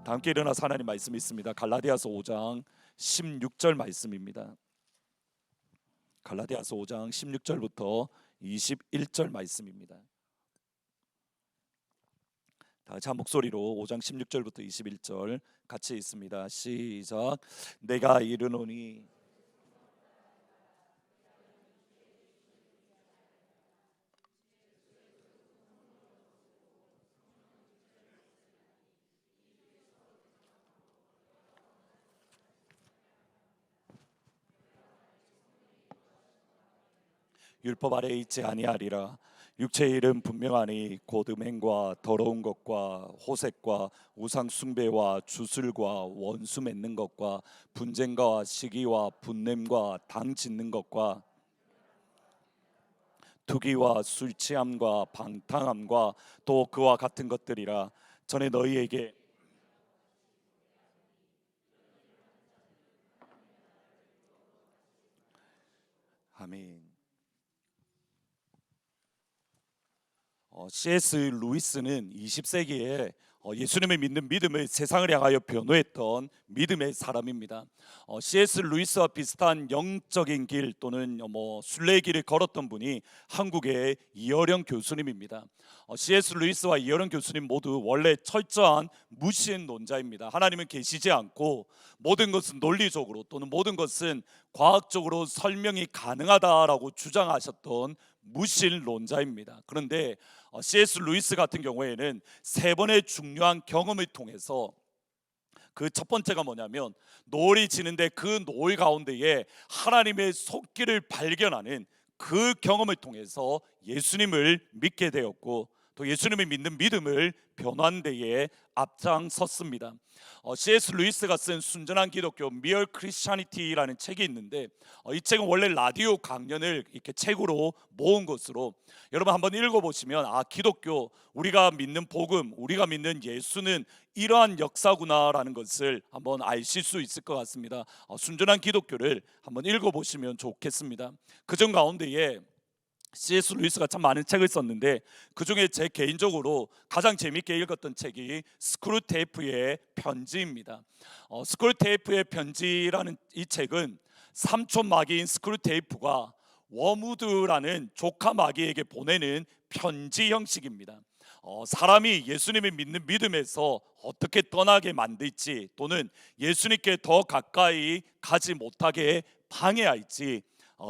다 함께 일어나서 하나님 말씀이 있습니다. 갈라디아서 5장 16절 말씀입니다. 갈라디아서 5장 16절부터 21절 말씀입니다. 다 같이 한 목소리로 5장 16절부터 21절 같이 있습니다. 시작. 내가 이르노니 율법 아래 있지 아니하리라. 육체의 일은 분명하니 곧 음행과 더러운 것과 호색과 우상 숭배와 주술과 원수 맺는 것과 분쟁과 시기와 분냄과 당 짓는 것과 투기와 술 취함과 방탕함과 또 그와 같은 것들이라. 전에 너희에게 아멘. C.S. 루이스는 20세기에 예수님을 믿는 믿음을 세상을 향하여 변호했던 믿음의 사람입니다. C.S. 루이스와 비슷한 영적인 길 또는 순례의 길을 걸었던 분이 한국의 이어령 교수님입니다. C.S. 루이스와 이어령 교수님 모두 원래 철저한 무신론자입니다. 하나님은 계시지 않고 모든 것은 논리적으로 또는 모든 것은 과학적으로 설명이 가능하다라고 주장하셨던 무신론자입니다. 그런데 C.S. 루이스 같은 경우에는 세 번의 중요한 경험을 통해서 그 첫 번째가 뭐냐면 노을이 지는데 그 노을 가운데에 하나님의 손길을 발견하는 그 경험을 통해서 예수님을 믿게 되었고 또 예수님을 믿는 믿음을 변화한 데에 앞장섰습니다. C.S. 루이스가 쓴 순전한 기독교 Mere Christianity라는 책이 있는데 이 책은 원래 라디오 강연을 이렇게 책으로 모은 것으로 여러분 한번 읽어보시면 기독교, 우리가 믿는 복음, 우리가 믿는 예수는 이러한 역사구나라는 것을 한번 아실 수 있을 것 같습니다. 순전한 기독교를 한번 읽어보시면 좋겠습니다. 그중 가운데에 C.S. 루이스가 참 많은 책을 썼는데 그 중에 제 개인적으로 가장 재밌게 읽었던 책이 스크루테이프의 편지입니다. 스크루테이프의 편지라는 이 책은 삼촌 마귀인 스크루테이프가 워무드라는 조카 마귀에게 보내는 편지 형식입니다. 사람이 예수님을 믿는 믿음에서 어떻게 떠나게 만들지 또는 예수님께 더 가까이 가지 못하게 방해할지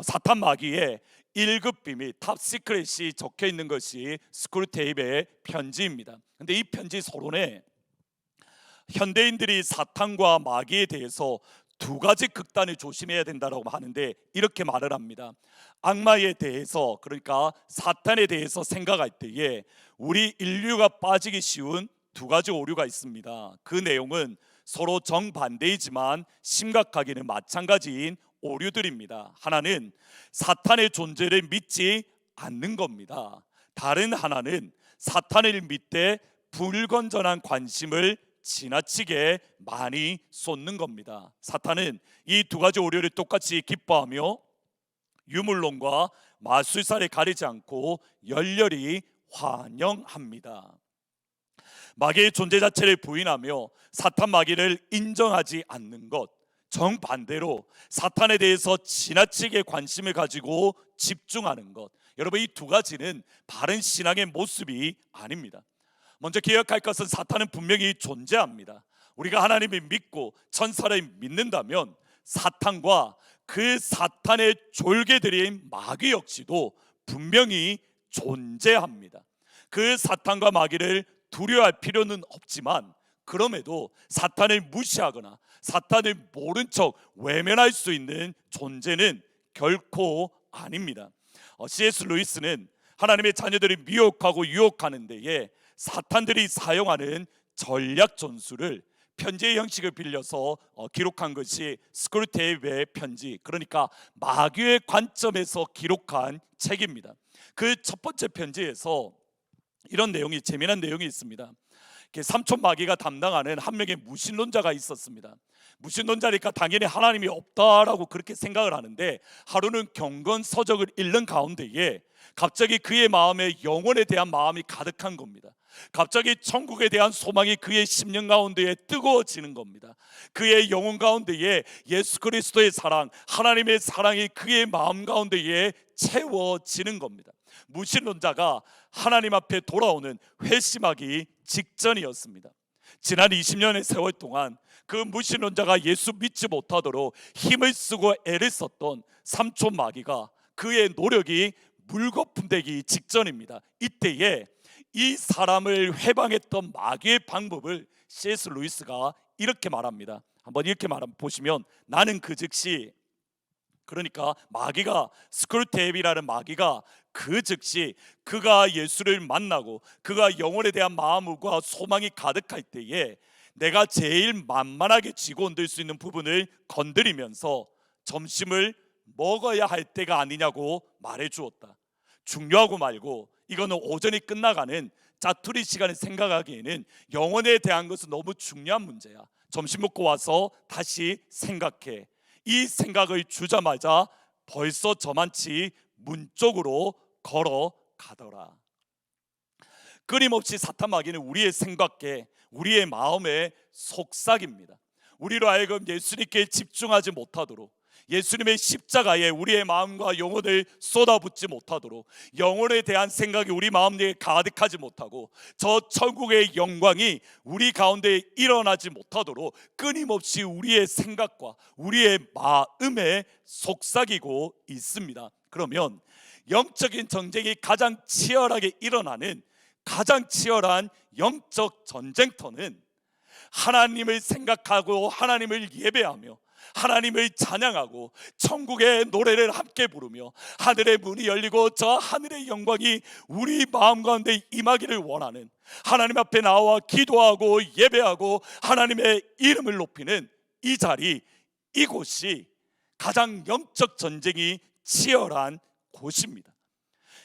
사탄 마귀의 1급 비밀 탑 시크릿이 적혀 있는 것이 스크루테이프의 편지입니다. 근데 이 편지 서론에 현대인들이 사탄과 마귀에 대해서 두 가지 극단을 조심해야 된다고 하는데 이렇게 말을 합니다. 악마에 대해서, 그러니까 사탄에 대해서 생각할 때에 우리 인류가 빠지기 쉬운 두 가지 오류가 있습니다. 그 내용은 서로 정반대이지만 심각하기는 마찬가지인 오류들입니다. 하나는 사탄의 존재를 믿지 않는 겁니다. 다른 하나는 사탄을 믿되 불건전한 관심을 지나치게 많이 쏟는 겁니다. 사탄은 이 두 가지 오류를 똑같이 기뻐하며 유물론과 마술사를 가리지 않고 열렬히 환영합니다. 마귀의 존재 자체를 부인하며 사탄 마귀를 인정하지 않는 것, 정반대로 사탄에 대해서 지나치게 관심을 가지고 집중하는 것, 여러분 이 두 가지는 바른 신앙의 모습이 아닙니다. 먼저 기억할 것은 사탄은 분명히 존재합니다. 우리가 하나님을 믿고 천사를 믿는다면 사탄과 그 사탄의 졸개들인 마귀 역시도 분명히 존재합니다. 그 사탄과 마귀를 두려워할 필요는 없지만 그럼에도 사탄을 무시하거나 사탄을 모른 척 외면할 수 있는 존재는 결코 아닙니다. C.S. 루이스는 하나님의 자녀들이 미혹하고 유혹하는 데에 사탄들이 사용하는 전략 전술을 편지의 형식을 빌려서 기록한 것이 스크루테이프의 편지, 그러니까 마귀의 관점에서 기록한 책입니다. 그 첫 번째 편지에서 이런 내용이, 재미난 내용이 있습니다. 삼촌 마귀가 담당하는 한 명의 무신론자가 있었습니다. 무신론자니까 당연히 하나님이 없다라고 그렇게 생각을 하는데, 하루는 경건서적을 읽는 가운데에 갑자기 그의 마음에 영혼에 대한 마음이 가득한 겁니다. 갑자기 천국에 대한 소망이 그의 심령 가운데에 뜨거워지는 겁니다. 그의 영혼 가운데에 예수 그리스도의 사랑, 하나님의 사랑이 그의 마음 가운데에 채워지는 겁니다. 무신론자가 하나님 앞에 돌아오는 회심하기 직전이었습니다. 지난 20년의 세월 동안 그 무신론자가 예수 믿지 못하도록 힘을 쓰고 애를 썼던 삼촌 마귀가, 그의 노력이 물거품되기 직전입니다. 이때에 이 사람을 해방했던 마귀의 방법을 C.S. 루이스가 이렇게 말합니다. 한번 이렇게 보시면, 나는 그 즉시, 그러니까 마귀가, 스크루테이프라는 마귀가 그 즉시 그가 예수를 만나고 그가 영혼에 대한 마음과 소망이 가득할 때에 내가 제일 만만하게 쥐고 흔들 수 있는 부분을 건드리면서 점심을 먹어야 할 때가 아니냐고 말해 주었다. 중요하고 말고 이거는 오전이 끝나가는 짜투리 시간을 생각하기에는 영혼에 대한 것은 너무 중요한 문제야. 점심 먹고 와서 다시 생각해. 이 생각을 주자마자 벌써 저만치 문 쪽으로 걸어가더라. 끊임없이 사탄 마귀는 우리의 생각에, 우리의 마음에 속삭입니다. 우리로 하여금 예수님께 집중하지 못하도록, 예수님의 십자가에 우리의 마음과 영혼을 쏟아붓지 못하도록, 영혼에 대한 생각이 우리 마음에 가득하지 못하고 저 천국의 영광이 우리 가운데 일어나지 못하도록 끊임없이 우리의 생각과 우리의 마음에 속삭이고 있습니다. 그러면 영적인 전쟁이 가장 치열하게 일어나는 가장 치열한 영적 전쟁터는 하나님을 생각하고 하나님을 예배하며 하나님을 찬양하고 천국의 노래를 함께 부르며 하늘의 문이 열리고 저 하늘의 영광이 우리 마음 가운데 임하기를 원하는, 하나님 앞에 나와 기도하고 예배하고 하나님의 이름을 높이는 이 자리, 이곳이 가장 영적 전쟁이 치열한 곳입니다.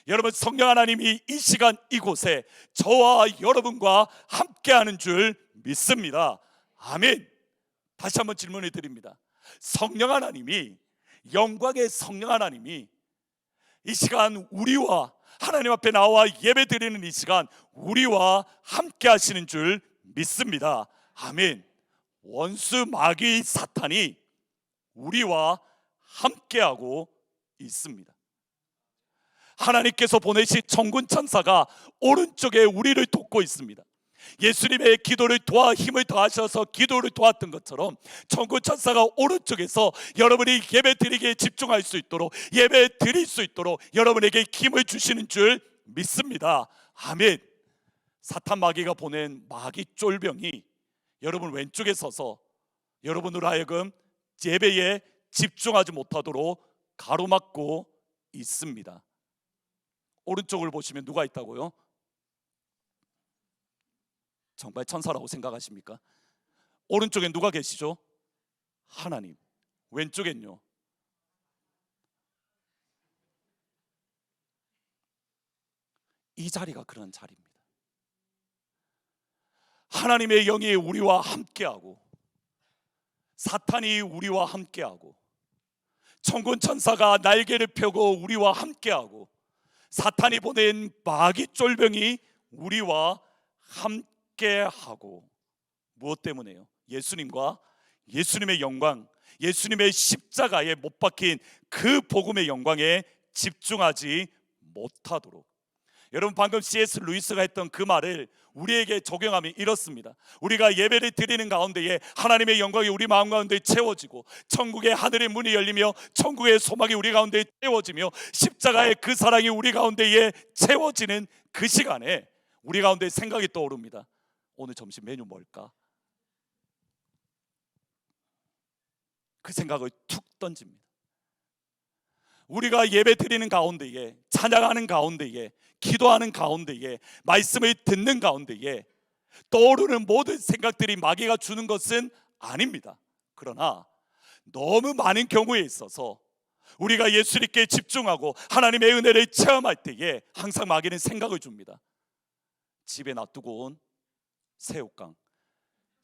여러분, 성령 하나님이 이 시간 이곳에 저와 여러분과 함께하는 줄 믿습니다. 아멘. 다시 한번 질문을 드립니다. 성령 하나님이, 영광의 성령 하나님이 이 시간 우리와 하나님 앞에 나와 예배 드리는 이 시간 우리와 함께 하시는 줄 믿습니다. 아멘. 원수 마귀 사탄이 우리와 함께하고 있습니다. 하나님께서 보내신 천군 천사가 오른쪽에 우리를 돕고 있습니다. 예수님의 기도를 도와 힘을 더하셔서 기도를 도왔던 것처럼 천군 천사가 오른쪽에서 여러분이 예배 드리기에 집중할 수 있도록, 예배 드릴 수 있도록 여러분에게 힘을 주시는 줄 믿습니다. 아멘. 사탄 마귀가 보낸 마귀 쫄병이 여러분 왼쪽에 서서 여러분으로 하여금 예배에 집중하지 못하도록 가로막고 있습니다. 오른쪽을 보시면 누가 있다고요? 정말 천사라고 생각하십니까? 오른쪽엔 누가 계시죠? 하나님. 왼쪽엔요? 이 자리가 그런 자리입니다. 하나님의 영이 우리와 함께하고 사탄이 우리와 함께하고 천군 천사가 날개를 펴고 우리와 함께하고 사탄이 보낸 마귀 쫄병이 우리와 함께하고, 무엇 때문에요? 예수님과 예수님의 영광, 예수님의 십자가에 못 박힌 그 복음의 영광에 집중하지 못하도록. 여러분, 방금 C.S. 루이스가 했던 그 말을 우리에게 적용하면 이렇습니다. 우리가 예배를 드리는 가운데에 하나님의 영광이 우리 마음 가운데 채워지고 천국의 하늘의 문이 열리며 천국의 소망이 우리 가운데 채워지며 십자가의 그 사랑이 우리 가운데에 채워지는 그 시간에 우리 가운데 생각이 떠오릅니다. 오늘 점심 메뉴 뭘까? 그 생각을 툭 던집니다. 우리가 예배 드리는 가운데에, 찬양하는 가운데에, 기도하는 가운데에, 말씀을 듣는 가운데에 떠오르는 모든 생각들이 마귀가 주는 것은 아닙니다. 그러나 너무 많은 경우에 있어서 우리가 예수님께 집중하고 하나님의 은혜를 체험할 때에 항상 마귀는 생각을 줍니다. 집에 놔두고 온 새우깡,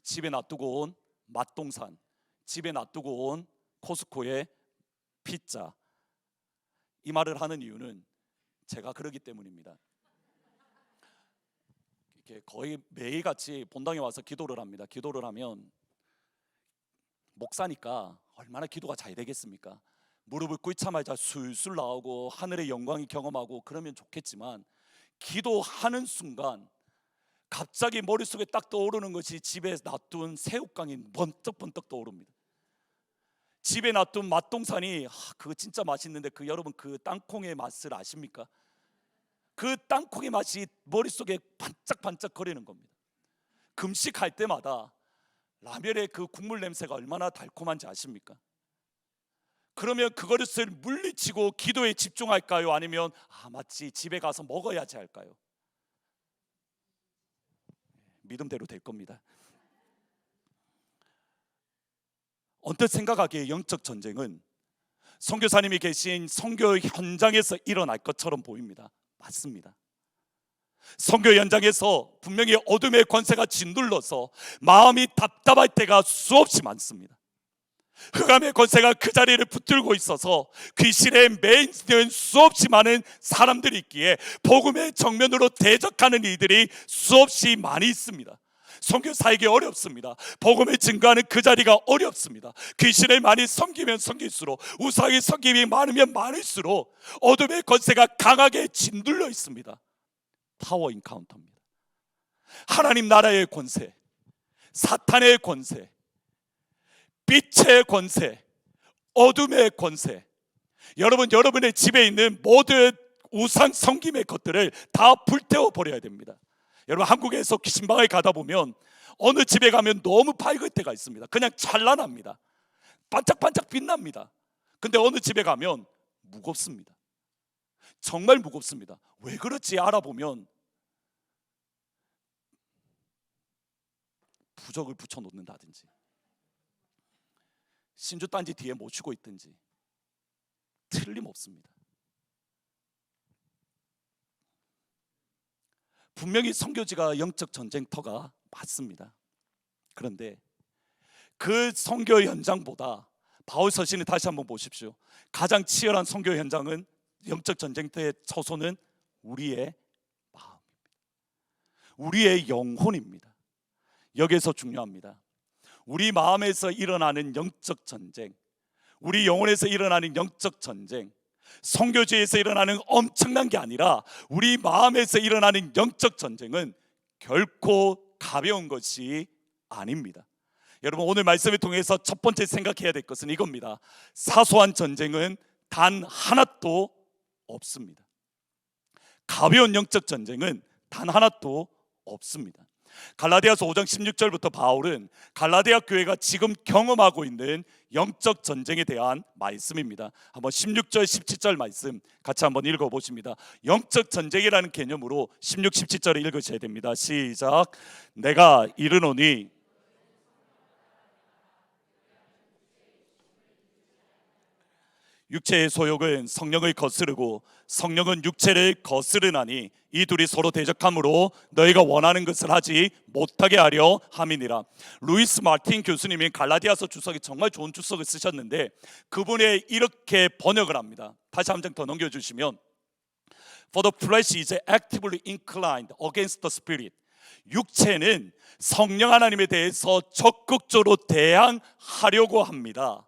집에 놔두고 온 맛동산, 집에 놔두고 온 코스코의 피자. 이 말을 하는 이유는 제가 그러기 때문입니다. 이렇게 거의 매일같이 본당에 와서 기도를 합니다. 기도를 하면 목사니까 얼마나 기도가 잘 되겠습니까? 무릎을 꿇자마자 술술 나오고 하늘의 영광이 경험하고 그러면 좋겠지만, 기도하는 순간 갑자기 머릿속에 딱 떠오르는 것이 집에 놔둔 새우깡이 번쩍번쩍 떠오릅니다. 집에 놔둔 맛동산이 그거 진짜 맛있는데, 여러분 그 땅콩의 맛을 아십니까? 그 땅콩의 맛이 머릿속에 반짝반짝 거리는 겁니다. 금식할 때마다 라면의 그 국물 냄새가 얼마나 달콤한지 아십니까? 그러면 그것을 물리치고 기도에 집중할까요? 아니면 마치 집에 가서 먹어야지 할까요? 믿음대로 될 겁니다. 언뜻 생각하기에 영적 전쟁은 선교사님이 계신 선교 현장에서 일어날 것처럼 보입니다. 맞습니다. 선교 현장에서 분명히 어둠의 권세가 짓눌러서 마음이 답답할 때가 수없이 많습니다. 흑암의 권세가 그 자리를 붙들고 있어서 귀신에 매인 수없이 많은 사람들이 있기에 복음의 정면으로 대적하는 이들이 수없이 많이 있습니다. 선교사에게 어렵습니다. 복음을 증거하는 그 자리가 어렵습니다. 귀신을 많이 섬기면 섬길수록, 우상의 섬김이 많으면 많을수록 어둠의 권세가 강하게 짓눌려 있습니다. 파워 인카운터입니다. 하나님 나라의 권세, 사탄의 권세, 빛의 권세, 어둠의 권세, 여러분의 집에 있는 모든 우상 섬김의 것들을 다 불태워 버려야 됩니다. 여러분, 한국에서 신방에 가다 보면 어느 집에 가면 너무 밝을 때가 있습니다. 그냥 찬란합니다. 반짝반짝 빛납니다. 근데 어느 집에 가면 무겁습니다. 정말 무겁습니다. 왜 그렇지 알아보면 부적을 붙여놓는다든지, 신주단지 뒤에 모시고 있든지 틀림없습니다. 분명히 선교지가 영적 전쟁터가 맞습니다. 그런데 그 선교 현장보다 바울 서신을 다시 한번 보십시오. 가장 치열한 선교 현장은, 영적 전쟁터의 처소는 우리의 마음입니다. 우리의 영혼입니다. 여기에서 중요합니다. 우리 마음에서 일어나는 영적 전쟁, 우리 영혼에서 일어나는 영적 전쟁, 선교지에서 일어나는 엄청난 게 아니라 우리 마음에서 일어나는 영적 전쟁은 결코 가벼운 것이 아닙니다. 여러분, 오늘 말씀을 통해서 첫 번째 생각해야 될 것은 이겁니다. 사소한 전쟁은 단 하나도 없습니다. 가벼운 영적 전쟁은 단 하나도 없습니다. 갈라디아서 5장 16절부터 바울은 갈라디아 교회가 지금 경험하고 있는 영적 전쟁에 대한 말씀입니다. 한번 16절 17절 말씀 같이 한번 읽어보십니다. 영적 전쟁이라는 개념으로 16, 17절을 읽으셔야 됩니다. 시작. 내가 이르노니 육체의 소욕은 성령을 거스르고 성령은 육체를 거스르나니 이 둘이 서로 대적함으로 너희가 원하는 것을 하지 못하게 하려 함이니라. 루이스 마틴 교수님이 갈라디아서 주석에 정말 좋은 주석을 쓰셨는데, 그분이 이렇게 번역을 합니다. 다시 한 장 더 넘겨주시면, For the flesh is actively inclined against the spirit. 육체는 성령 하나님에 대해서 적극적으로 대항하려고 합니다.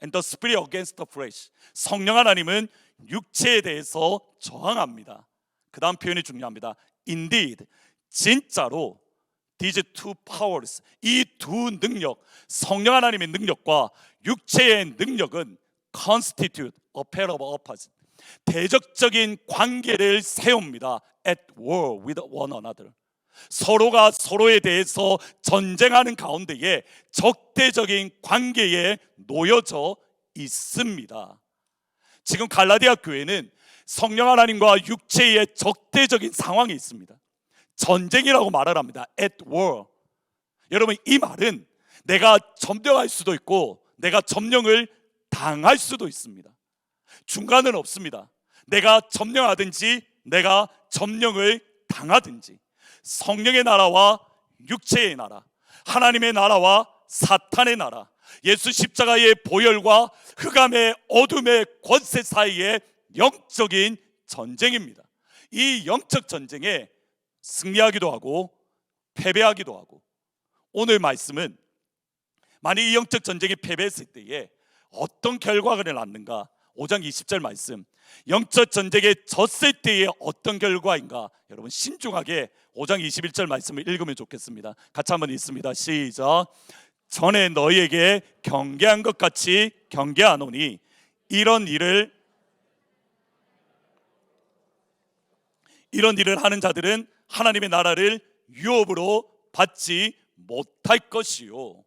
And the spirit against the flesh. 성령 하나님은 육체에 대해서 저항합니다. 그 다음 표현이 중요합니다. Indeed, 진짜로 these two powers, 이 두 능력, 성령 하나님의 능력과 육체의 능력은 constitute a pair of opposites, 대적적인 관계를 세웁니다. At war with one another. 서로가 서로에 대해서 전쟁하는 가운데에 적대적인 관계에 놓여져 있습니다. 지금 갈라디아 교회는 성령 하나님과 육체의 적대적인 상황이 있습니다. 전쟁이라고 말을 합니다. At war. 여러분, 이 말은 내가 점령할 수도 있고 내가 점령을 당할 수도 있습니다. 중간은 없습니다. 내가 점령하든지 내가 점령을 당하든지, 성령의 나라와 육체의 나라, 하나님의 나라와 사탄의 나라, 예수 십자가의 보혈과 흑암의 어둠의 권세 사이의 영적인 전쟁입니다. 이 영적 전쟁에 승리하기도 하고 패배하기도 하고, 오늘 말씀은 만약 이 영적 전쟁에 패배했을 때에 어떤 결과가 낳는가, 5장 20절 말씀, 영적 전쟁에 졌을 때에 어떤 결과인가, 여러분 신중하게 5장 21절 말씀을 읽으면 좋겠습니다. 같이 한번 읽습니다. 시작. 전에 너희에게 경계한 것 같이 경계하노니 이런 일을 하는 자들은 하나님의 나라를 유업으로 받지 못할 것이요.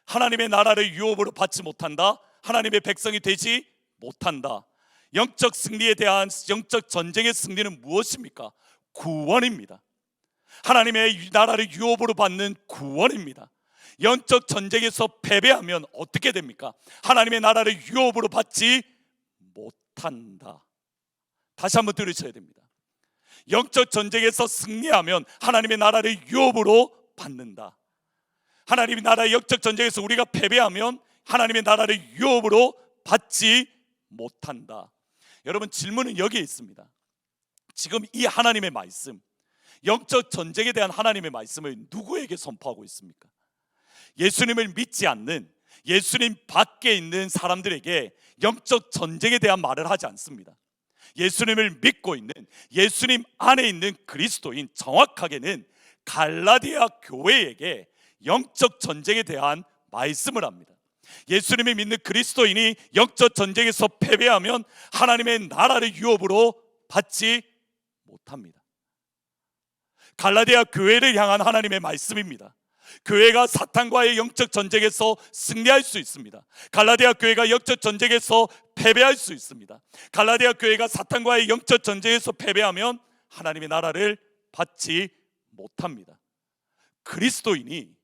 하나님의 나라를 유업으로 받지 못한다. 하나님의 백성이 되지 못한다. 영적 승리에 대한 영적 전쟁의 승리는 무엇입니까? 구원입니다. 하나님의 나라를 유업으로 받는 구원입니다. 영적 전쟁에서 패배하면 어떻게 됩니까? 하나님의 나라를 유업으로 받지 못한다. 다시 한번 들으셔야 됩니다. 영적 전쟁에서 승리하면 하나님의 나라를 유업으로 받는다. 하나님의 나라의 영적 전쟁에서 우리가 패배하면 하나님의 나라를 유업으로 받지 못한다. 여러분, 질문은 여기에 있습니다. 지금 이 하나님의 말씀, 영적 전쟁에 대한 하나님의 말씀을 누구에게 선포하고 있습니까? 예수님을 믿지 않는, 예수님 밖에 있는 사람들에게 영적 전쟁에 대한 말을 하지 않습니다. 예수님을 믿고 있는, 예수님 안에 있는 그리스도인, 정확하게는 갈라디아 교회에게 영적 전쟁에 대한 말씀을 합니다. 예수님이 믿는 그리스도인이 영적 전쟁에서 패배하면 하나님의 나라를 유업으로 받지 못합니다. 갈라디아 교회를 향한 하나님의 말씀입니다. 교회가 사탄과의 영적 전쟁에서 승리할 수 있습니다. 갈라디아 교회가 영적 전쟁에서 패배할 수 있습니다. 갈라디아 교회가 사탄과의 영적 전쟁에서 패배하면 하나님의 나라를 받지 못합니다. 그리스도인이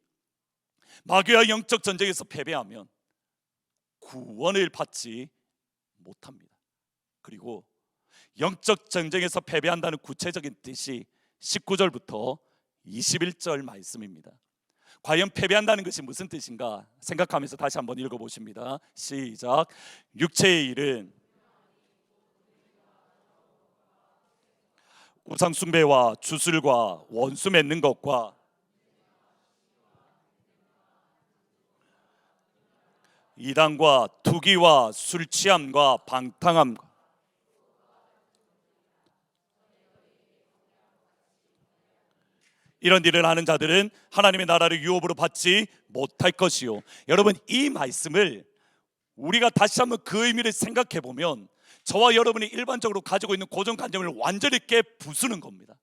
마귀와 영적 전쟁에서 패배하면 구원을 받지 못합니다. 그리고 영적 전쟁에서 패배한다는 구체적인 뜻이 19절부터 21절 말씀입니다. 과연 패배한다는 것이 무슨 뜻인가 생각하면서 다시 한번 읽어보십니다. 시작. 육체의 일은 우상 숭배와 주술과 원수 맺는 것과 이단과 투기와 술 취함과 방탕함과 이런 일을 하는 자들은 하나님의 나라를 유업으로 받지 못할 것이요. 여러분, 이 말씀을 우리가 다시 한번 그 의미를 생각해 보면 저와 여러분이 일반적으로 가지고 있는 고정관념을 완전히 깨부수는 겁니다.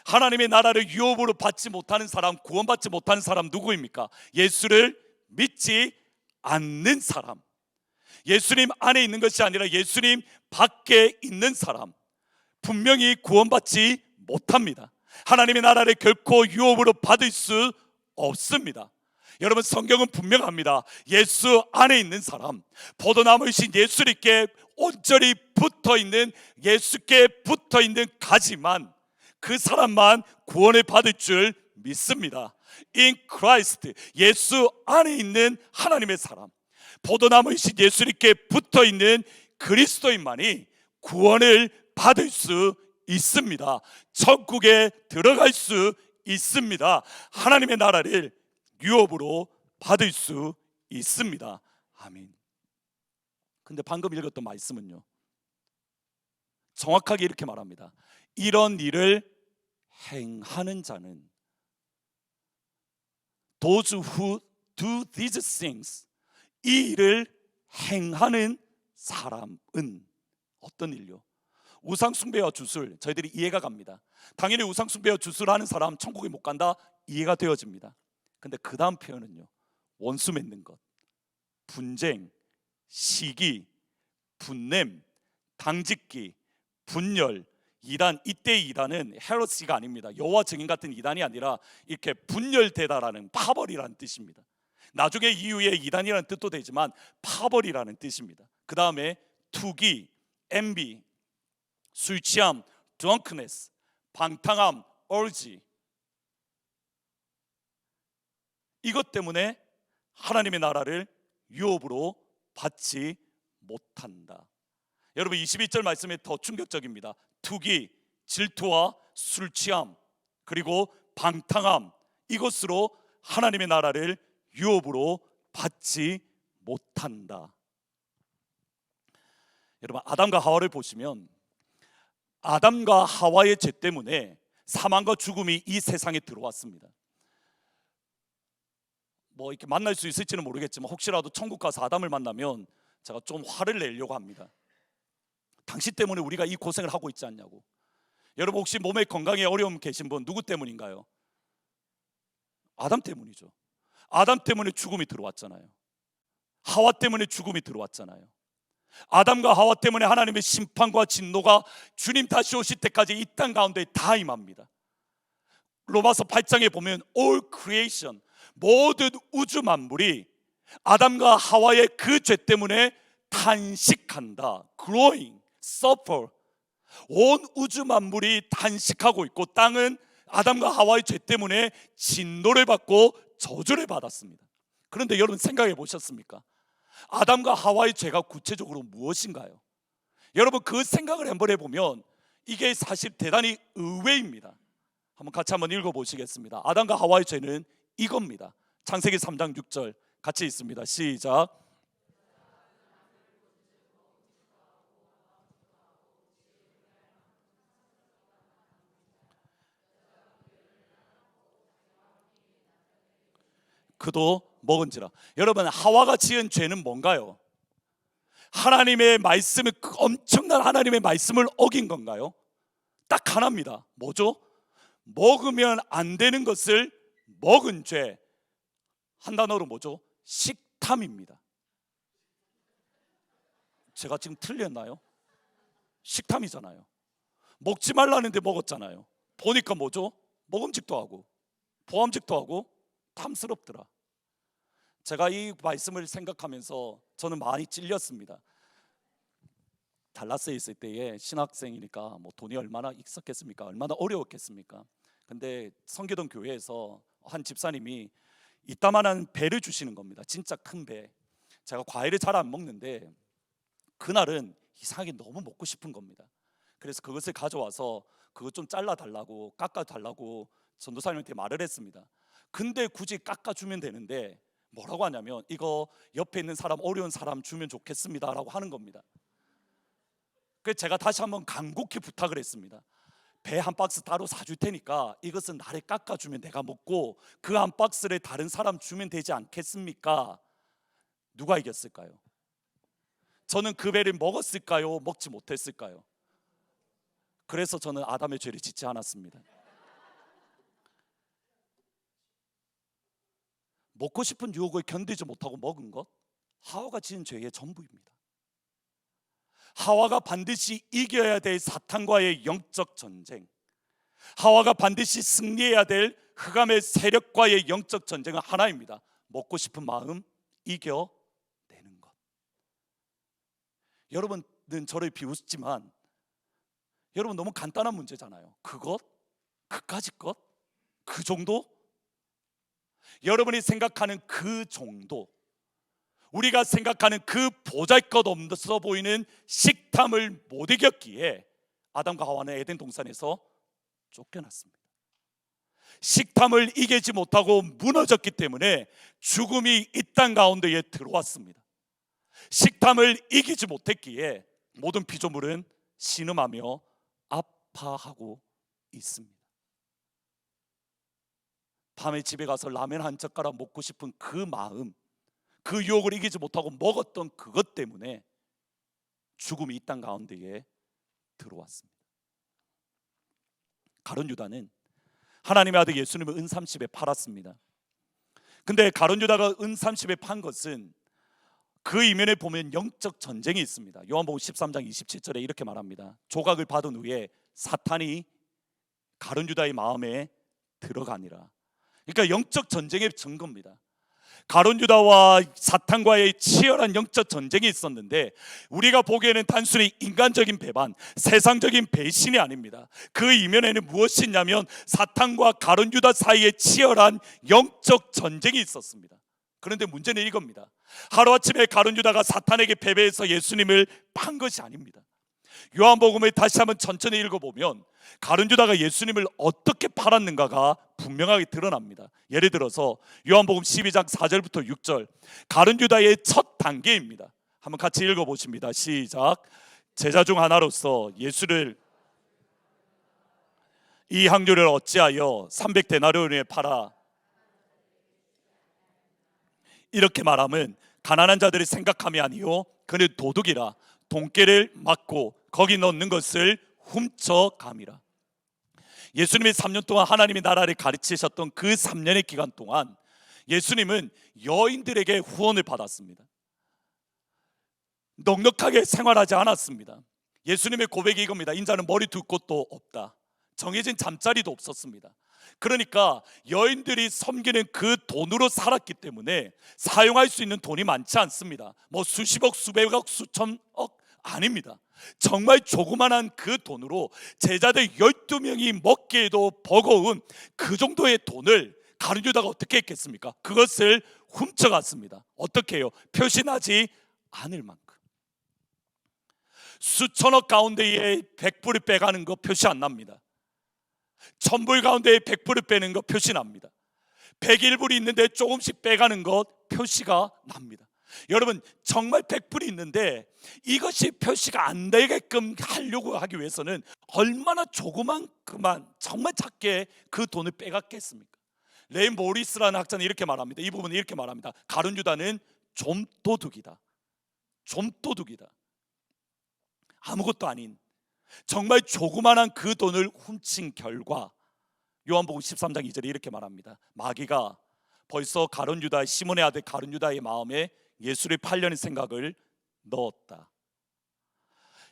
하나님의 나라를 유업으로 받지 못하는 사람, 구원받지 못하는 사람 누구입니까? 예수를 믿지 않는 사람, 예수님 안에 있는 것이 아니라 예수님 밖에 있는 사람, 분명히 구원받지 못합니다. 하나님의 나라를 결코 유업으로 받을 수 없습니다. 여러분, 성경은 분명합니다. 예수 안에 있는 사람, 포도나무이신 예수님께 온전히 붙어있는, 예수께 붙어있는 가지만, 그 사람만 구원을 받을 줄 믿습니다. In Christ, 예수 안에 있는 하나님의 사람, 포도나무이신 예수님께 붙어있는 그리스도인만이 구원을 받을 수 있습니다. 천국에 들어갈 수 있습니다. 하나님의 나라를 유업으로 받을 수 있습니다. 아멘. 근데 방금 읽었던 말씀은요, 정확하게 이렇게 말합니다. 이런 일을 행하는 자는, those who do these things, 이 일을 행하는 사람은 어떤 일요? 우상 숭배와 주술, 저희들이 이해가 갑니다. 당연히 우상 숭배와 주술하는 사람 천국에 못 간다, 이해가 되어집니다. 근데 그 다음 표현은요, 원수 맺는 것, 분쟁, 시기, 분냄, 당짓기, 분열, 이단. 이때 이단은 헤로시가 아닙니다. 여호와 증인 같은 이단이 아니라 이렇게 분열되다라는, 파벌이라는 뜻입니다. 나중에 이후에 이단이라는 뜻도 되지만 파벌이라는 뜻입니다. 그 다음에 투기, envy, 술 취함, drunkenness, 방탕함, orgy. 이것 때문에 하나님의 나라를 유업으로 받지 못한다. 여러분 22절 말씀이 더 충격적입니다. 투기, 질투와 술 취함, 그리고 방탕함, 이것으로 하나님의 나라를 유업으로 받지 못한다. 여러분 아담과 하와를 보시면 아담과 하와의 죄 때문에 사망과 죽음이 이 세상에 들어왔습니다. 뭐 이렇게 만날 수 있을지는 모르겠지만 혹시라도 천국 가서 아담을 만나면 제가 좀 화를 내려고 합니다. 당신 때문에 우리가 이 고생을 하고 있지 않냐고. 여러분 혹시 몸의 건강에 어려움 계신 분 누구 때문인가요? 아담 때문이죠. 아담 때문에 죽음이 들어왔잖아요. 하와 때문에 죽음이 들어왔잖아요. 아담과 하와 때문에 하나님의 심판과 진노가 주님 다시 오실 때까지 이 땅 가운데 다 임합니다. 로마서 8장에 보면 all creation, 모든 우주 만물이 아담과 하와의 그 죄 때문에 탄식한다. growing, suffer. 온 우주 만물이 탄식하고 있고 땅은 아담과 하와의 죄 때문에 진노를 받고 저주를 받았습니다. 그런데 여러분 생각해 보셨습니까? 아담과 하와의 죄가 구체적으로 무엇인가요? 여러분 그 생각을 한번 해보면 이게 사실 대단히 의외입니다. 같이 한번 읽어보시겠습니다. 아담과 하와의 죄는 이겁니다. 창세기 3장 6절 같이 있습니다. 시작. 그도 먹은지라. 여러분 하와가 지은 죄는 뭔가요? 하나님의 말씀을, 엄청난 하나님의 말씀을 어긴 건가요? 딱 하나입니다. 뭐죠? 먹으면 안 되는 것을 먹은 죄. 한 단어로 뭐죠? 식탐입니다. 제가 지금 틀렸나요? 식탐이잖아요. 먹지 말라는데 먹었잖아요. 보니까 뭐죠? 먹음직도 하고 보암직도 하고 탐스럽더라. 제가 이 말씀을 생각하면서 저는 많이 찔렸습니다. 달라스에 있을 때에 신학생이니까 뭐 돈이 얼마나 있었겠습니까? 얼마나 어려웠겠습니까? 근데 섬기던 교회에서 한 집사님이 이따만한 배를 주시는 겁니다. 진짜 큰 배. 제가 과일을 잘 안 먹는데 그날은 이상하게 너무 먹고 싶은 겁니다. 그래서 그것을 가져와서 그것 좀 잘라달라고 깎아달라고 전도사님한테 말을 했습니다. 근데 굳이 깎아주면 되는데 뭐라고 하냐면 이거 옆에 있는 사람 어려운 사람 주면 좋겠습니다 라고 하는 겁니다. 그래서 제가 다시 한번 간곡히 부탁을 했습니다. 배 한 박스 따로 사줄 테니까 이것은 나를 깎아주면 내가 먹고 그 한 박스를 다른 사람 주면 되지 않겠습니까? 누가 이겼을까요? 저는 그 배를 먹었을까요? 먹지 못했을까요? 그래서 저는 아담의 죄를 짓지 않았습니다. 먹고 싶은 유혹을 견디지 못하고 먹은 것, 하와가 지은 죄의 전부입니다. 하와가 반드시 이겨야 될 사탄과의 영적 전쟁, 하와가 반드시 승리해야 될 흑암의 세력과의 영적 전쟁은 하나입니다. 먹고 싶은 마음 이겨내는 것. 여러분은 저를 비웃지만 여러분 너무 간단한 문제잖아요. 그것? 그까짓 것? 그 정도? 여러분이 생각하는 그 정도, 우리가 생각하는 그 보잘것없어 보이는 식탐을 못 이겼기에 아담과 하와는 에덴 동산에서 쫓겨났습니다. 식탐을 이기지 못하고 무너졌기 때문에 죽음이 이 땅 가운데에 들어왔습니다. 식탐을 이기지 못했기에 모든 피조물은 신음하며 아파하고 있습니다. 밤에 집에 가서 라면 한 젓가락 먹고 싶은 그 마음, 그 유혹을 이기지 못하고 먹었던 그것 때문에 죽음이 이 땅 가운데에 들어왔습니다. 가룟 유다는 하나님의 아들 예수님을 은 30에 팔았습니다. 근데 가룟 유다가 은 30에 판 것은 그 이면에 보면 영적 전쟁이 있습니다. 요한복음 13장 27절에 이렇게 말합니다. 조각을 받은 후에 사탄이 가룟 유다의 마음에 들어가니라. 그러니까 영적 전쟁의 증거입니다. 가룟 유다와 사탄과의 치열한 영적 전쟁이 있었는데, 우리가 보기에는 단순히 인간적인 배반, 세상적인 배신이 아닙니다. 그 이면에는 무엇이 있냐면 사탄과 가룟 유다 사이에 치열한 영적 전쟁이 있었습니다. 그런데 문제는 이겁니다. 하루아침에 가룟 유다가 사탄에게 패배해서 예수님을 판 것이 아닙니다. 요한복음을 다시 한번 천천히 읽어보면 가룟 유다가 예수님을 어떻게 팔았는가가 분명하게 드러납니다. 예를 들어서 요한복음 12장 4절부터 6절, 가룟 유다의 첫 단계입니다. 한번 같이 읽어보십니다. 시작. 제자 중 하나로서 예수를 이 향료를 어찌하여 300데나리온에 팔아 이렇게 말하면 가난한 자들이 생각함이 아니요 그는 도둑이라 돈깨를 맞고 거기 넣는 것을 훔쳐감이라. 예수님이 3년 동안 하나님의 나라를 가르치셨던 그 3년의 기간 동안 예수님은 여인들에게 후원을 받았습니다. 넉넉하게 생활하지 않았습니다. 예수님의 고백이 이겁니다. 인자는 머리 둘 곳도 없다. 정해진 잠자리도 없었습니다. 그러니까 여인들이 섬기는 그 돈으로 살았기 때문에 사용할 수 있는 돈이 많지 않습니다. 뭐 수십억, 수백억, 수천억 아닙니다. 정말 조그만한 그 돈으로 제자들 12명이 먹기에도 버거운 그 정도의 돈을 가룟 유다가 어떻게 했겠습니까? 그것을 훔쳐갔습니다. 어떻게 해요? 표시나지 않을 만큼. 수천억 가운데에 100불을 빼가는 거 표시 안 납니다. 1000불 가운데에 100불을 빼는 거 표시 납니다. 101불이 있는데 조금씩 빼가는 것 표시가 납니다. 여러분, 정말 100불이 있는데 이것이 표시가 안 되게끔 하려고 하기 위해서는 얼마나 조그만큼만 정말 작게 그 돈을 빼갔겠습니까? 레인 모리스라는 학자는 이렇게 말합니다. 이 부분은 이렇게 말합니다. 가룟 유다는 좀도둑이다. 좀도둑이다. 아무것도 아닌 정말 조그만한 그 돈을 훔친 결과, 요한복음 13장 2절에 이렇게 말합니다. 마귀가 벌써 가룟 유다, 시몬의 아들 가룟 유다의 마음에 예수를 팔려는 생각을 넣었다.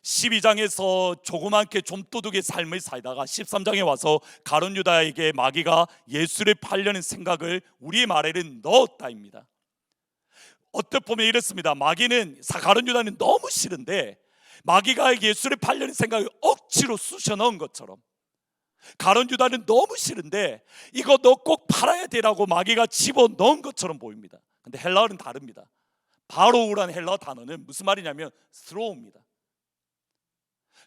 12장에서 조그맣게 좀도둑의 삶을 살다가 13장에 와서 가룟 유다에게 마귀가 예수를 팔려는 생각을 우리의 말에는 넣었다입니다. 어떻게 보면 이렇습니다. 마귀는, 가룟 유다는 너무 싫은데 마귀가 예수를 팔려는 생각을 억지로 쑤셔 넣은 것처럼, 가룟 유다는 너무 싫은데 이거 너 꼭 팔아야 되라고 마귀가 집어 넣은 것처럼 보입니다. 근데 헬라어는 다릅니다. 바로우라는 헬라어 단어는 무슨 말이냐면 throw입니다.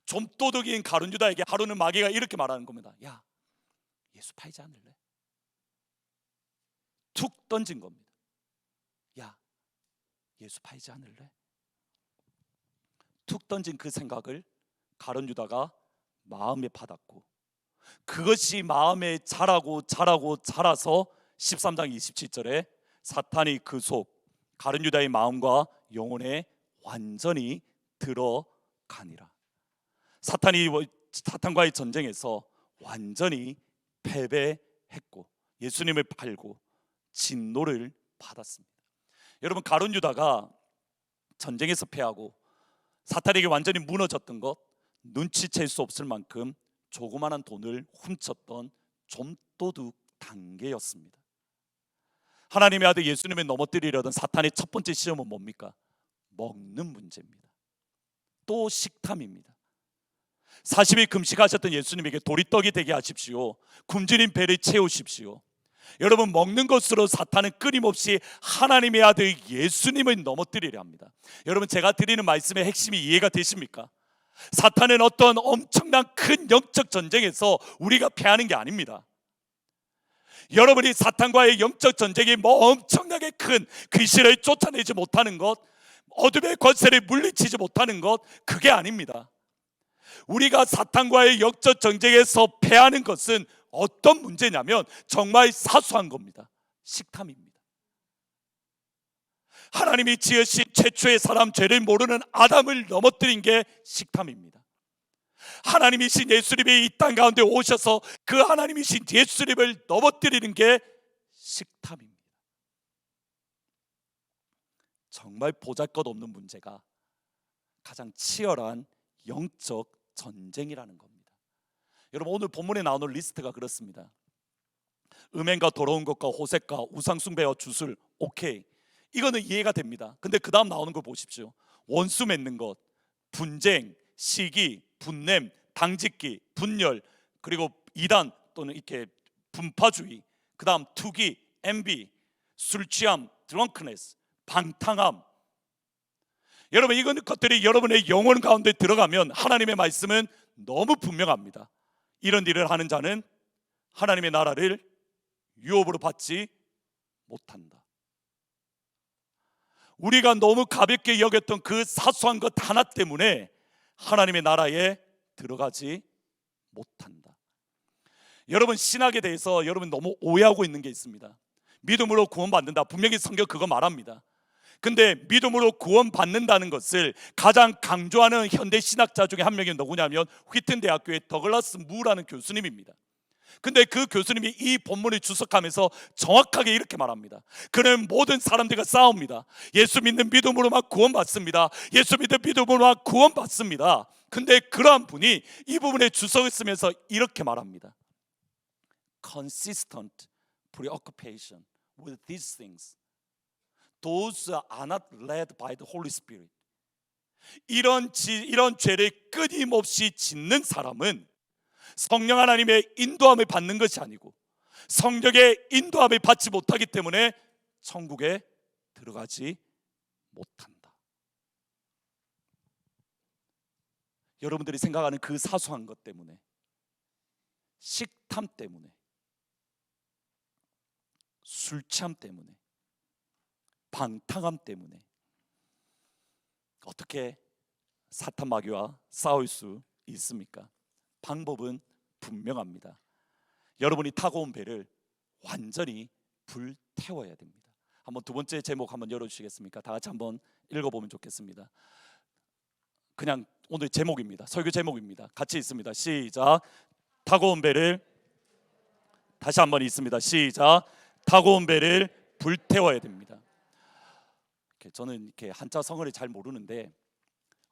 좀도둑인 가룟 유다에게 하루는 마귀가 이렇게 말하는 겁니다. 야, 예수 팔지 않을래? 툭 던진 겁니다. 야, 예수 팔지 않을래? 툭 던진 그 생각을 가룟 유다가 마음에 받았고, 그것이 마음에 자라고 자라서 13장 27절에 사탄이 그 속 가룟 유다의 마음과 영혼에 완전히 들어가니라. 사탄과의 전쟁에서 완전히 패배했고 예수님을 팔고 진노를 받았습니다. 여러분, 가룟 유다가 전쟁에서 패하고 사탄에게 완전히 무너졌던 것, 눈치챌 수 없을 만큼 조그마한 돈을 훔쳤던 좀도둑 단계였습니다. 하나님의 아들 예수님을 넘어뜨리려던 사탄의 첫 번째 시험은 뭡니까? 먹는 문제입니다. 또 식탐입니다. 40일 금식하셨던 예수님에게 도리떡이 되게 하십시오. 굶주린 배를 채우십시오. 여러분, 먹는 것으로 사탄은 끊임없이 하나님의 아들 예수님을 넘어뜨리려 합니다. 여러분, 제가 드리는 말씀의 핵심이 이해가 되십니까? 사탄은 어떤 엄청난 큰 영적 전쟁에서 우리가 패하는 게 아닙니다. 여러분이 사탄과의 영적 전쟁이 뭐 엄청나게 큰 귀신을 쫓아내지 못하는 것, 어둠의 권세를 물리치지 못하는 것, 그게 아닙니다. 우리가 사탄과의 영적 전쟁에서 패하는 것은 어떤 문제냐면 정말 사소한 겁니다. 식탐입니다. 하나님이 지으신 최초의 사람, 죄를 모르는 아담을 넘어뜨린 게 식탐입니다. 하나님이신 예수님이 이 땅 가운데 오셔서 그 하나님이신 예수님을 넘어뜨리는 게 식탐입니다. 정말 보잘것없는 문제가 가장 치열한 영적 전쟁이라는 겁니다. 여러분, 오늘 본문에 나오는 리스트가 그렇습니다. 음행과 더러운 것과 호색과 우상숭배와 주술, 오케이, 이거는 이해가 됩니다. 근데 그 다음 나오는 거 보십시오. 원수 맺는 것, 분쟁, 시기, 분냄, 당짓기, 분열, 그리고 이단 또는 이렇게 분파주의, 그 다음 투기, envy, 술 취함, drunkenness, 방탕함. 여러분, 이런 것들이 여러분의 영혼 가운데 들어가면 하나님의 말씀은 너무 분명합니다. 이런 일을 하는 자는 하나님의 나라를 유업으로 받지 못한다. 우리가 너무 가볍게 여겼던 그 사소한 것 하나 때문에 하나님의 나라에 들어가지 못한다. 여러분, 신학에 대해서 여러분 너무 오해하고 있는 게 있습니다. 믿음으로 구원받는다, 분명히 성경 그거 말합니다. 근데 믿음으로 구원받는다는 것을 가장 강조하는 현대 신학자 중에 한 명이 누구냐면 휘튼 대학교의 더글라스 무라는 교수님입니다. 근데 그 교수님이 이 본문을 주석하면서 정확하게 이렇게 말합니다. 그는 모든 사람들과 싸웁니다. 예수 믿는 믿음으로만 구원받습니다. 예수 믿는 믿음으로만 구원받습니다. 근데 그러한 분이 이 부분에 주석을 쓰면서 이렇게 말합니다. Consistent preoccupation with these things, those are not led by the Holy Spirit. 이런 죄를 끊임없이 짓는 사람은 성령 하나님의 인도함을 받는 것이 아니고 성령의 인도함을 받지 못하기 때문에 천국에 들어가지 못한다. 여러분들이 생각하는 그 사소한 것 때문에, 식탐 때문에, 술 취함 때문에, 방탕함 때문에 어떻게 사탄 마귀와 싸울 수 있습니까? 방법은 분명합니다. 여러분이 타고 온 배를 완전히 불태워야 됩니다. 한번 두 번째 제목 한번 열어주시겠습니까? 다 같이 한번 읽어보면 좋겠습니다. 그냥 오늘 제목입니다. 설교 제목입니다. 같이 있습니다. 시작. 타고 온 배를, 다시 한번 있습니다. 시작. 타고 온 배를 불태워야 됩니다. 저는 이렇게 한자 성어를 잘 모르는데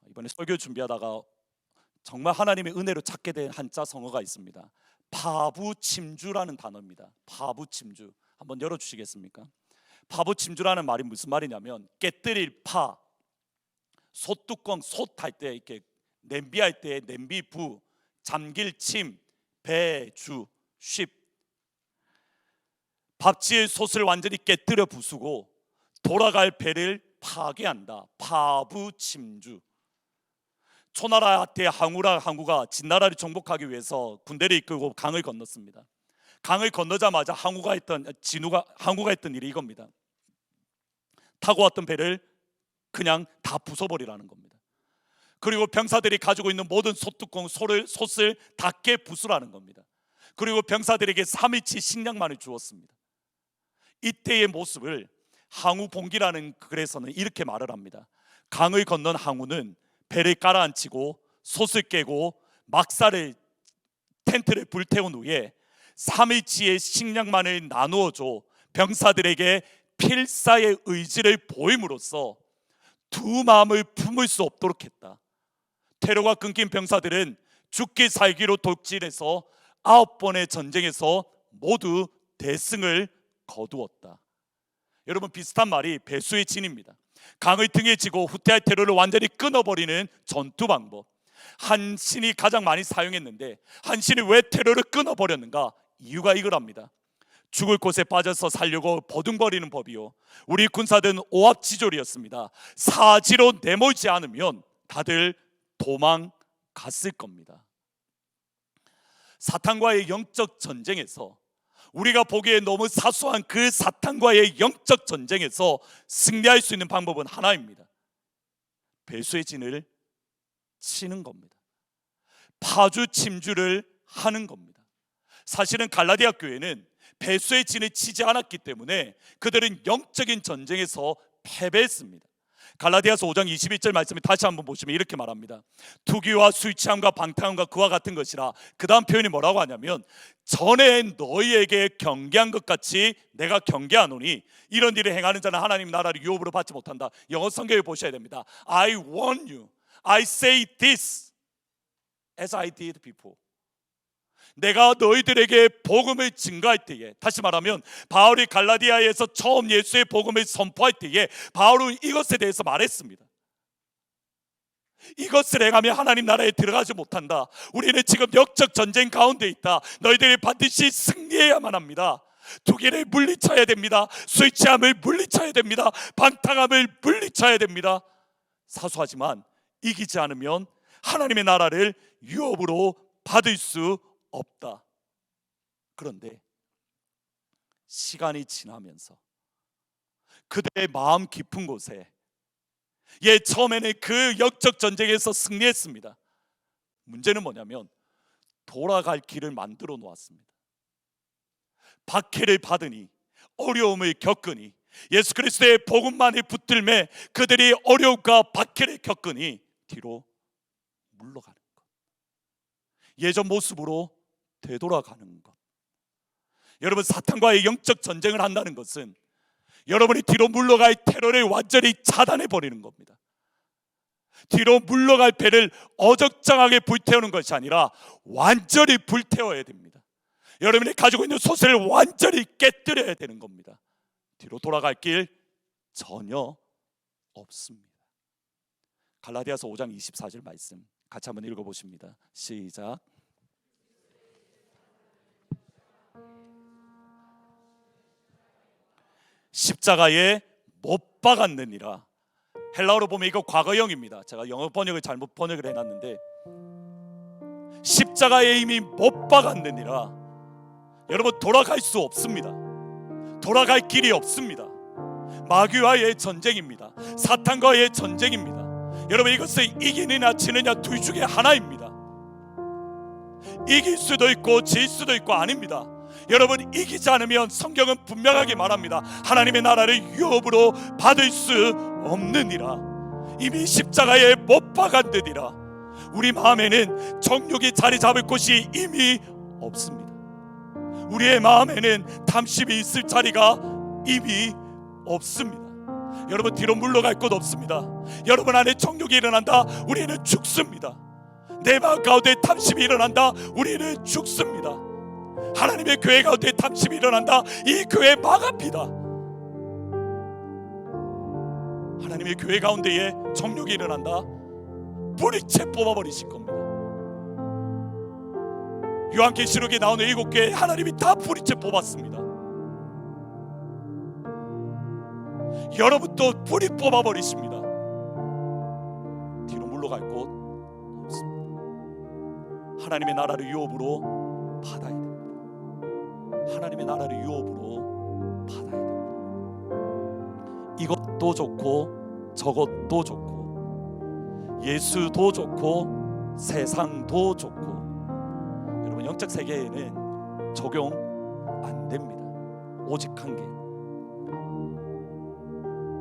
이번에 설교 준비하다가 정말 하나님의 은혜로 찾게 된 한자 성어가 있습니다. 파부침주라는 단어입니다. 파부침주 한번 열어주시겠습니까? 파부침주라는 말이 무슨 말이냐면 깨뜨릴 파, 솥뚜껑, 솥할 때 이렇게 냄비할 때 냄비부, 잠길 침, 배주, 쉽, 밥지의 솥을 완전히 깨뜨려 부수고 돌아갈 배를 파괴한다. 파부침주. 초나라 때 항우가 진나라를 정복하기 위해서 군대를 이끌고 강을 건넜습니다. 강을 건너자마자 항우가 했던 일이 이겁니다. 타고 왔던 배를 그냥 다 부숴버리라는 겁니다. 그리고 병사들이 가지고 있는 모든 솥뚜껑, 솥을 닫게 부수라는 겁니다. 그리고 병사들에게 3일치 식량만을 주었습니다. 이때의 모습을 항우봉기라는 글에서는 이렇게 말을 합니다. 강을 건넌 항우는 배를 깔아앉히고 솥을 깨고 텐트를 불태운 후에 3일치의 식량만을 나누어줘 병사들에게 필사의 의지를 보임으로써 두 마음을 품을 수 없도록 했다. 퇴로가 끊긴 병사들은 죽기 살기로 돌진해서 9번의 전쟁에서 모두 대승을 거두었다. 여러분, 비슷한 말이 배수의 진입니다. 강을 등에 지고 후퇴할 퇴로를 완전히 끊어버리는 전투 방법. 한신이 가장 많이 사용했는데 한신이 왜 퇴로를 끊어버렸는가? 이유가 이거랍니다. 죽을 곳에 빠져서 살려고 버둥거리는 법이요, 우리 군사들은 오합지졸이었습니다. 사지로 내몰지 않으면 다들 도망갔을 겁니다. 사탄과의 영적 전쟁에서, 우리가 보기에 너무 사소한 그 사탄과의 영적 전쟁에서 승리할 수 있는 방법은 하나입니다. 배수의 진을 치는 겁니다. 파주침주를 하는 겁니다. 사실은 갈라디아 교회는 배수의 진을 치지 않았기 때문에 그들은 영적인 전쟁에서 패배했습니다. 갈라디아서 5장 22절 말씀을 다시 한번 보시면 이렇게 말합니다. 투기와 술 취함과 방탕함과 그와 같은 것이라. 그 다음 표현이 뭐라고 하냐면, 전에 너희에게 경계한 것 같이 내가 경계하노니 이런 일을 행하는 자는 하나님 나라를 유업으로 받지 못한다. 영어 성경을 보셔야 됩니다. I warn you, I say this as I did before. 내가 너희들에게 복음을 증거할 때에, 다시 말하면 바울이 갈라디아에서 처음 예수의 복음을 선포할 때에 바울은 이것에 대해서 말했습니다. 이것을 행하면 하나님 나라에 들어가지 못한다. 우리는 지금 영적 전쟁 가운데 있다. 너희들이 반드시 승리해야만 합니다. 투기를 물리쳐야 됩니다. 술 취함을 물리쳐야 됩니다. 방탕함을 물리쳐야 됩니다. 사소하지만 이기지 않으면 하나님의 나라를 유업으로 받을 수 없다. 그런데 시간이 지나면서 그들의 마음 깊은 곳에 처음에는 그 영적 전쟁에서 승리했습니다. 문제는 뭐냐면 돌아갈 길을 만들어 놓았습니다. 박해를 받으니, 어려움을 겪으니, 예수 그리스도의 복음만을 붙들매 그들이 어려움과 박해를 겪으니 뒤로 물러가는 것, 예전 모습으로 되돌아가는 것. 여러분, 사탄과의 영적 전쟁을 한다는 것은 여러분이 뒤로 물러갈 테러를 완전히 차단해 버리는 겁니다. 뒤로 물러갈 배를 어적장하게 불태우는 것이 아니라 완전히 불태워야 됩니다. 여러분이 가지고 있는 솥을 완전히 깨뜨려야 되는 겁니다. 뒤로 돌아갈 길 전혀 없습니다. 갈라디아서 5장 24절 말씀 같이 한번 읽어보십니다. 시작. 십자가에 못 박았느니라. 헬라어로 보면 이거 과거형입니다. 제가 영어 번역을 잘못 번역을 해놨는데, 십자가에 이미 못 박았느니라. 여러분, 돌아갈 수 없습니다. 돌아갈 길이 없습니다. 마귀와의 전쟁입니다. 사탄과의 전쟁입니다. 여러분, 이것을 이기느냐 지느냐 둘 중에 하나입니다. 이길 수도 있고 질 수도 있고 아닙니다. 여러분, 이기지 않으면 성경은 분명하게 말합니다. 하나님의 나라를 유업으로 받을 수 없느니라. 이미 십자가에 못 박았느니라. 우리 마음에는 정욕이 자리 잡을 곳이 이미 없습니다. 우리의 마음에는 탐심이 있을 자리가 이미 없습니다. 여러분, 뒤로 물러갈 곳 없습니다. 여러분 안에 정욕이 일어난다, 우리는 죽습니다. 내 마음 가운데 탐심이 일어난다, 우리는 죽습니다. 하나님의 교회 가운데 탐심이 일어난다, 이 교회 망합니다. 하나님의 교회 가운데에 정욕이 일어난다, 뿌리채 뽑아버리실 겁니다. 요한계시록에 나오는 7교회 하나님이 다 뿌리채 뽑았습니다. 여러분도 뿌리 뽑아버리십니다. 뒤로 물러갈 곳 없습니다. 하나님의 나라를 유업으로 받아야 됩니다. 하나님의 나라를 유업으로 받아야 됩니다. 이것도 좋고 저것도 좋고 예수도 좋고 세상도 좋고, 여러분, 영적 세계에는 적용 안 됩니다. 오직 한 개.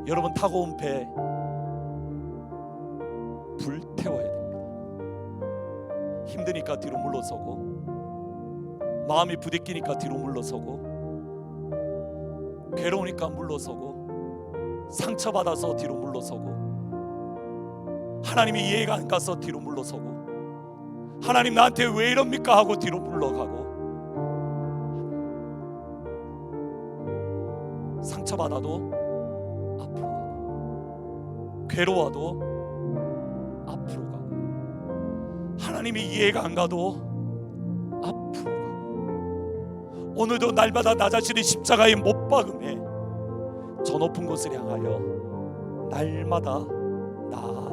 여러분, 타고 온 배 불태워야 됩니다. 힘드니까 뒤로 물러서고, 마음이 부대끼니까 뒤로 물러서고, 괴로우니까 물러서고, 상처받아서 뒤로 물러서고, 하나님이 이해가 안 가서 뒤로 물러서고, 하나님 나한테 왜 이럽니까 하고 뒤로 물러가고, 상처받아도 앞으로 가고, 괴로워도 앞으로 가고, 하나님이 이해가 안 가도 앞으로 가고, 오늘도 날마다 나 자신이 십자가에 못 박음에 저 높은 곳을 향하여 날마다 나아갑니다.